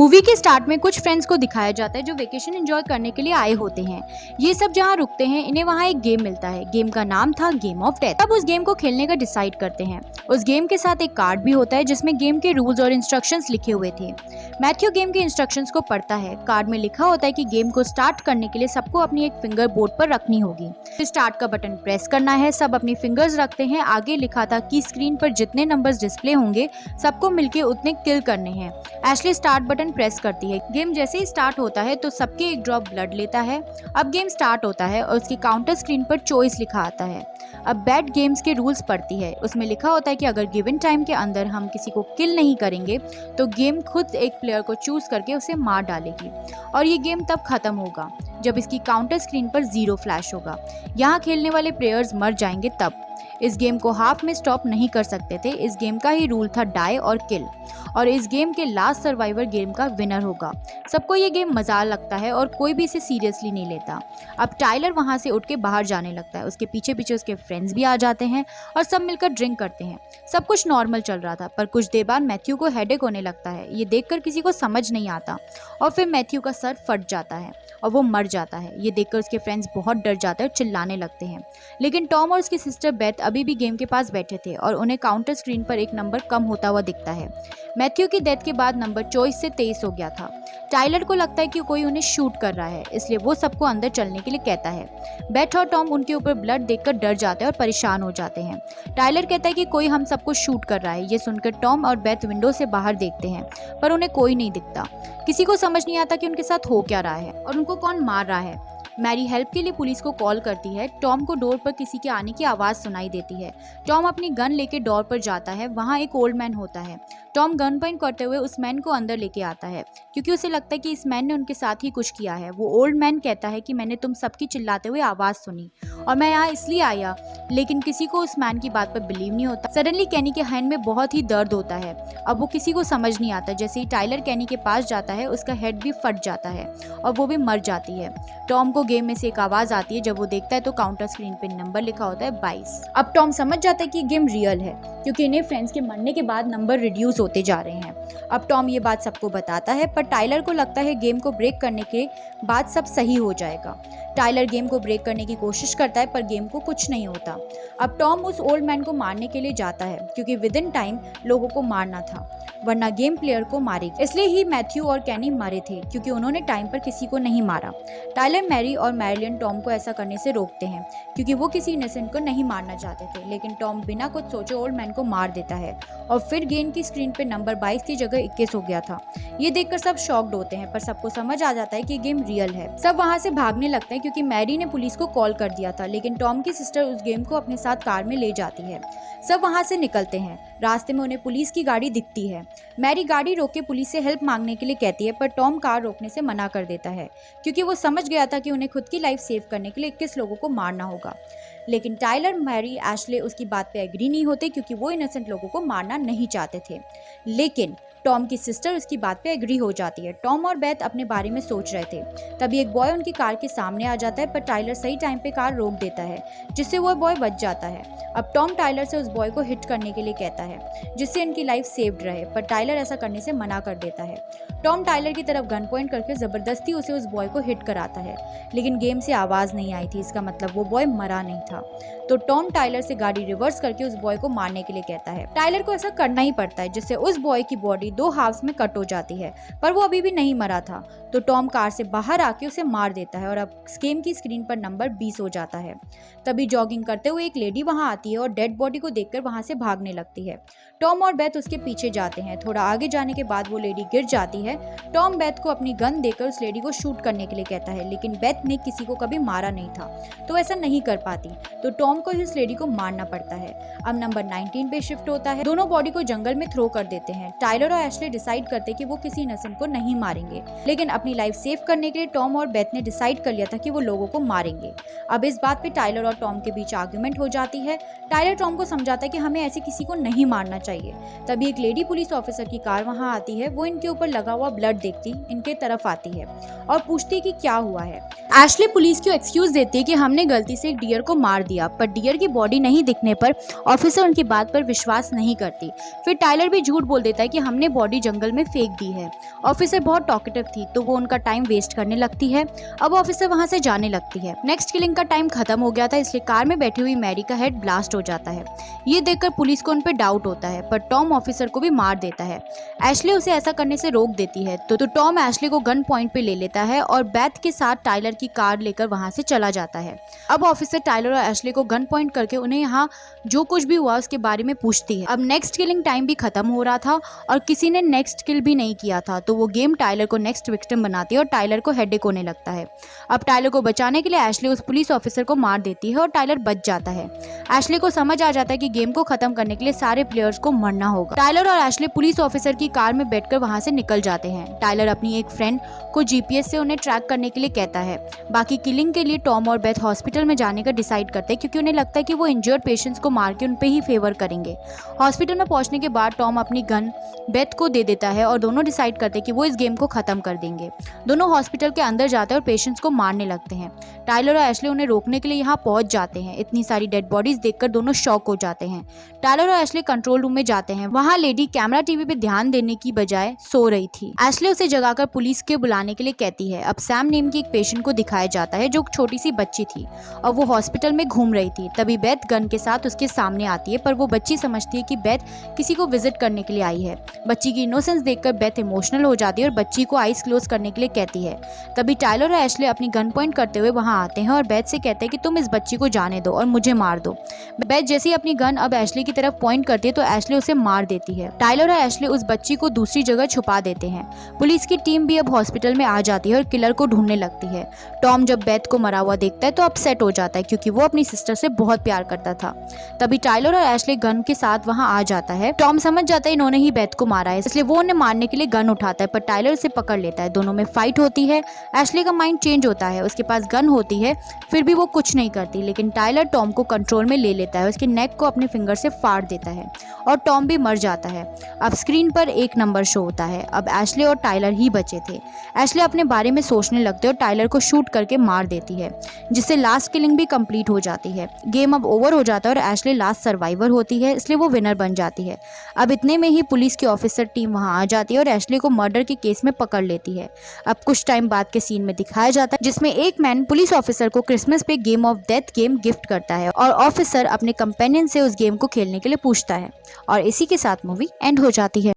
Movie के start में कुछ फ्रेंड्स को दिखाया जाता है जो वेकेशन एंजॉय करने के लिए आए होते हैं। ये सब जहाँ रुकते हैं इन्हें वहाँ एक गेम मिलता है। गेम का नाम था गेम ऑफ डेथ। अब उस गेम को खेलने का डिसाइड करते हैं। उस गेम के साथ एक कार्ड भी होता है जिसमें गेम के रूल्स और इंस्ट्रक्शंस लिखे हुए थे। मैथ्यू गेम के इंस्ट्रक्शंस को पढ़ता है। कार्ड में लिखा होता है कि गेम को स्टार्ट करने के लिए सबको अपनी एक फिंगर बोर्ड पर रखनी होगी। फिर स्टार्ट का बटन प्रेस करना है। सब अपनी फिंगर्स रखते हैं। आगे लिखा था कि स्क्रीन पर जितने नंबर्स डिस्प्ले होंगे सबको मिलके उतने किल करने हैं। एशली स्टार्ट बटन प्रेस करती है। गेम जैसे ही स्टार्ट होता है तो सबके एक ड्रॉप ब्लड लेता है। अब गेम स्टार्ट होता है और उसकी काउंटर स्क्रीन पर चॉइस लिखा आता है। अब बैट गेम्स के रूल्स पढ़ती है। उसमें लिखा होता है कि अगर गिवन टाइम के अंदर हम किसी को किल नहीं करेंगे तो गेम खुद एक प्लेयर को चूज करके उसे मार डालेगी और ये गेम तब खत्म होगा जब इसकी काउंटर स्क्रीन पर 0 फ्लैश होगा। यहाँ खेलने वाले प्लेयर्स मर जाएंगे तब। इस गेम को हाफ में स्टॉप नहीं कर सकते थे। इस गेम का ही रूल था डाई और किल और इस गेम के लास्ट सर्वाइवर गेम का विनर होगा। सबको ये गेम मजा लगता है और कोई भी इसे सीरियसली नहीं लेता। अब टाइलर वहाँ से उठ के बाहर जाने लगता है। उसके पीछे पीछे उसके फ्रेंड्स भी आ जाते हैं और सब मिलकर ड्रिंक करते हैं। सब कुछ नॉर्मल चल रहा था पर कुछ देर बाद मैथ्यू को हेडेक होने लगता है। ये देखकर किसी को समझ नहीं आता और फिर मैथ्यू का सर फट जाता है और वो मर जाता है। ये देखकर उसके फ्रेंड्स बहुत डर जाते हैं और चिल्लाने लगते हैं। लेकिन टॉम और उसकी सिस्टर बेथ अभी भी गेम के पास बैठे थे और उन्हें काउंटर स्क्रीन पर एक नंबर कम होता हुआ दिखता है। मैथ्यू की डेथ के बाद नंबर 24 से 23 हो गया था। टाइलर को लगता है कि कोई उन्हें शूट कर रहा है, इसलिए वो सबको अंदर चलने के लिए कहता है। बेथ और टॉम उनके ऊपर ब्लड देखकर डर जाते हैं और परेशान हो जाते हैं। टाइलर कहता है कि कोई हम सबको शूट कर रहा है। ये सुनकर टॉम और बेथ विंडो से बाहर देखते हैं पर उन्हें कोई नहीं दिखता। किसी को समझ नहीं आता कि उनके साथ हो क्या रहा है और उनको कौन मार रहा है। मैरी हेल्प के लिए पुलिस को कॉल करती है। टॉम को डोर पर किसी के आने की आवाज़ सुनाई देती है। टॉम अपनी गन लेके डोर पर जाता है। वहाँ एक ओल्ड मैन होता है। टॉम गन पॉइंट करते हुए उस मैन को अंदर लेके आता है क्योंकि उसे लगता है कि इस मैन ने उनके साथ ही कुछ किया है। वो ओल्ड मैन कहता है कि मैंने तुम सबकी चिल्लाते हुए आवाज़ सुनी और मैं यहाँ इसलिए आया, लेकिन किसी को उस मैन की बात पर बिलीव नहीं होता। सडनली कैनी के हैंड में बहुत ही दर्द होता है। अब वो किसी को समझ नहीं आता। जैसे ही टाइलर कैनी के पास जाता है उसका हेड भी फट जाता है और वो भी मर जाती है। टॉम को गेम में से एक आवाज़ आती है। जब वो देखता है तो काउंटर स्क्रीन पे नंबर लिखा होता है 22। अब टॉम समझ जाता है कि गेम रियल है क्योंकि इन्हें फ्रेंड्स के मरने के बाद नंबर रिड्यूस होते जा रहे हैं। अब टॉम ये बात सबको बताता है पर टाइलर को लगता है गेम को ब्रेक करने के बाद सब सही हो जाएगा। टाइलर गेम को ब्रेक करने की कोशिश करता है पर गेम को कुछ नहीं होता। अब टॉम उस ओल्ड मैन को मारने के लिए जाता है क्योंकि विद इन टाइम लोगों को मारना था वरना गेम प्लेयर को मारेगी। इसलिए ही मैथ्यू और कैनी मरे थे क्योंकि उन्होंने टाइम पर किसी को नहीं मारा। टाइलर, मैरी और मैरिलिन टॉम को ऐसा करने से रोकते हैं क्योंकि वो किसी इनोसेंट को नहीं मारना चाहते थे। लेकिन टॉम बिना कुछ सोचे ओल्ड मैन को मार देता है और फिर गेम की स्क्रीन पे नंबर 22 की जगह 21 हो गया था। ये देखकर सब शॉक्ड होते हैं पर सबको समझ आ जाता है कि गेम रियल है। सब वहाँ से भागने लगते हैं क्योंकि मैरी ने पुलिस को कॉल कर दिया था। लेकिन टॉम की सिस्टर उस गेम को अपने साथ कार में ले जाती है। सब वहाँ से निकलते हैं। रास्ते में उन्हें पुलिस की गाड़ी दिखती है। मैरी गाड़ी रोक के पुलिस से हेल्प मांगने के लिए कहती है पर टॉम कार रोकने से मना कर देता है क्योंकि वो समझ गया था कि उन्हें खुद की लाइफ सेव करने के लिए 21 लोगों को मारना होगा। लेकिन टाइलर, मैरी, एशले उसकी बात पे एग्री नहीं होते क्योंकि वो इनोसेंट लोगों को मारना नहीं चाहते थे। लेकिन टॉम की सिस्टर उसकी बात पे एग्री हो जाती है। टॉम और बेथ अपने बारे में सोच रहे थे तभी एक बॉय उनकी कार के सामने आ जाता है पर टाइलर सही टाइम पे कार रोक देता है जिससे वो बॉय बच जाता है। अब टॉम टाइलर से उस बॉय को हिट करने के लिए कहता है जिससे इनकी लाइफ सेव्ड रहे पर टाइलर ऐसा करने से मना कर देता है। टॉम टाइलर की तरफ गन पॉइंट करके जबरदस्ती उसे उस बॉय को हिट कराता है लेकिन गेम से आवाज़ नहीं आई थी। इसका मतलब वो बॉय मरा नहीं था। तो टॉम टाइलर से गाड़ी रिवर्स करके उस बॉय को मारने के लिए कहता है। टाइलर को ऐसा करना ही पड़ता है जिससे उस बॉय की बॉडी 2 हाफ्स में कट हो जाती है पर वो अभी भी नहीं मरा था। तो टॉम कार से बाहर आके उसे मार देता है और अब गेम की स्क्रीन पर नंबर 20 हो जाता है। तभी जॉगिंग करते हुए एक लेडी वहां आती है और डेड बॉडी को देखकर वहां से भागने लगती है। टॉम और बेथ उसके पीछे जाते हैं। थोड़ा आगे जाने के बाद वो लेडी गिर जाती है। टॉम बेथ को अपनी गन देकर उस लेडी को शूट करने के लिए कहता है लेकिन बेथ ने किसी को कभी मारा नहीं था तो ऐसा नहीं कर पाती। तो टॉम को इस लेडी को मारना पड़ता है। अब नंबर 19 पे शिफ्ट होता है। दोनों बॉडी को जंगल में थ्रो कर देते हैं। टाइलर और एशले डिसाइड करते कि वो किसी इनोसेंट को नहीं मारेंगे लेकिन अपनी लाइफ सेव करने के लिए टॉम और बेथ ने डिसाइड कर लिया था कि वो लोगों को मारेंगे। अब इस बात पे टाइलर और टॉम के बीच आर्ग्यूमेंट हो जाती है। टाइलर टॉम को समझाता है कि हमें ऐसे किसी को नहीं मारना चाहिए। तभी एक लेडी पुलिस ऑफिसर की कार वहां आती है। वो इनके ऊपर लगा हुआ ब्लड देखती इनके तरफ आती है और पूछती है कि क्या हुआ है। एशले पुलिस को एक्सक्यूज देती है कि हमने गलती से एक डियर को मार दिया पर डियर की बॉडी नहीं दिखने पर ऑफिसर उनकी बात पर विश्वास नहीं करती। फिर टाइलर भी झूठ बोल देता है कि हमने बॉडी जंगल में फेंक दी है। ऑफिसर बहुत टॉकेटिव थी तो वो उनका टाइम वेस्ट करने लगती है। अब ऑफिसर वहां से जाने लगती है। नेक्स्ट किलिंग का टाइम खत्म हो गया था, इसलिए कार में बैठी हुई मैरी का हेड ब्लास्ट हो जाता है। ये देखकर पुलिस को उन पे डाउट होता है, पर टॉम ऑफिसर को भी मार देता है। एशली उसे ऐसा करने से रोक देती है तो टॉम एशली को गन पॉइंट पे ले लेता है और बेथ के साथ टाइलर की कार लेकर वहां से चला जाता है। अब ऑफिसर टाइलर और एशली को गन पॉइंट करके उन्हें यहाँ जो कुछ भी हुआ उसके बारे में पूछती है। अब नेक्स्ट किलिंग टाइम भी खत्म हो रहा था और किसी ने नेक्स्ट किल भी नहीं किया था, तो वो गेम टाइलर को नेक्स्ट विक्टिम बनाती है और टाइलर को हेडेक होने लगता है। अब टाइलर को बचाने के लिए एशली उस पुलिस ऑफिसर को मार देती है और टाइलर बच जाता है। एशली को समझ आ जाता है कि गेम को खत्म करने के लिए सारे प्लेयर्स को मरना होगा। टाइलर और एशली पुलिस ऑफिसर की कार में बैठकर वहां से निकल जाते हैं। टाइलर अपनी एक फ्रेंड को जीपीएस से उन्हें ट्रैक करने के लिए कहता है। बाकी किलिंग के लिए टॉम और बेथ हॉस्पिटल में जाने का डिसाइड करते हैं, क्योंकि उन्हें लगता है कि वो इंजर्ड पेशेंट्स को मार के उन पे ही फेवर करेंगे। हॉस्पिटल में पहुंचने के बाद टॉम अपनी गन बेथ को दे देता है और दोनों डिसाइड करते हैं कि वो इस गेम को खत्म कर देंगे। दोनों हॉस्पिटल के अंदर जाते हैं और पेशेंट्स को मारने लगते हैं। टाइलर और एशली उन्हें रोकने के लिए यहाँ पहुंच जाते हैं। इतनी सारी डेड बॉडीज देखकर दोनों शॉक हो जाते हैं। टाइलर और एशली कंट्रोल रूम में जाते हैं। वहाँ लेडी कैमरा टीवी पे ध्यान देने की बजाय सो रही थी। एशली उसे जगाकर पुलिस के बुलाने के लिए कहती है। अब सैम नेम की एक पेशेंट को दिखाया जाता है जो छोटी सी बच्ची थी और वो हॉस्पिटल में घूम रही थी। तभी बेथ गन के साथ उसके सामने आती है, पर वो बच्ची समझती है कि बेथ किसी को विजिट करने के लिए आई है। बच्ची की इनोसेंस देखकर बेथ इमोशनल हो जाती है और बच्ची को आईज क्लोज करने के लिए कहती है। तभी टाइलर और एशली अपनी गन पॉइंट करते हुए वहां आते हैं और बेथ से कहते हैं कि तुम इस बच्ची को जाने दो और मुझे मार दो। बेथ जैसे ही अपनी गन अब एशली की तरफ पॉइंट करती है तो एशली उसे मार देती है। टाइलर और एशली उस बच्ची को दूसरी जगह छुपा देते हैं। पुलिस की टीम भी अब हॉस्पिटल में आ जाती है और किलर को ढूंढने लगती है। टॉम जब बेथ को मरा हुआ देखता है तो अपसेट हो जाता है, क्योंकि वो अपनी सिस्टर से बहुत प्यार करता था। तभी टाइलर और एशली गन के साथ वहां आ जाता है। टॉम समझ जाता है इन्होंने ही बेथ को मारा है, इसलिए वो उन्हें मारने के लिए गन उठाता है, पर टाइलर उसे पकड़ लेता है। दोनों में फाइट होती है। एशली का माइंड चेंज होता है, उसके पास गन होती है, फिर भी वो कुछ नहीं करती। लेकिन टाइलर टॉम को कंट्रोल में ले लेता है, उसके नेक को अपने फिंगर से फाड़ देता है और टॉम भी मर जाता है। अब स्क्रीन पर एक नंबर शो होता है। अब एशली और टाइलर ही बचे थे। एशली अपने बारे में सोचने लगती है और टाइलर को शूट करके मार देती है, जिससे लास्ट किलिंग भी कंप्लीट हो जाती है। गेम अब ओवर हो जाता है और एशली लास्ट सर्वाइवर होती है, इसलिए वो विनर बन जाती है। अब इतने में ही पुलिस की ऑफिसर टीम वहां आ जाती है और एशली को मर्डर के केस में पकड़ लेती है। अब कुछ टाइम बाद के सीन में दिखाया जाता है जिसमें एक मैन पुलिस ऑफिसर को क्रिसमस पे game of death game gift करता है और ऑफिसर अपने कंपेनियन से उस गेम को खेलने के लिए पूछता है और इसी के साथ मूवी एंड हो जाती है।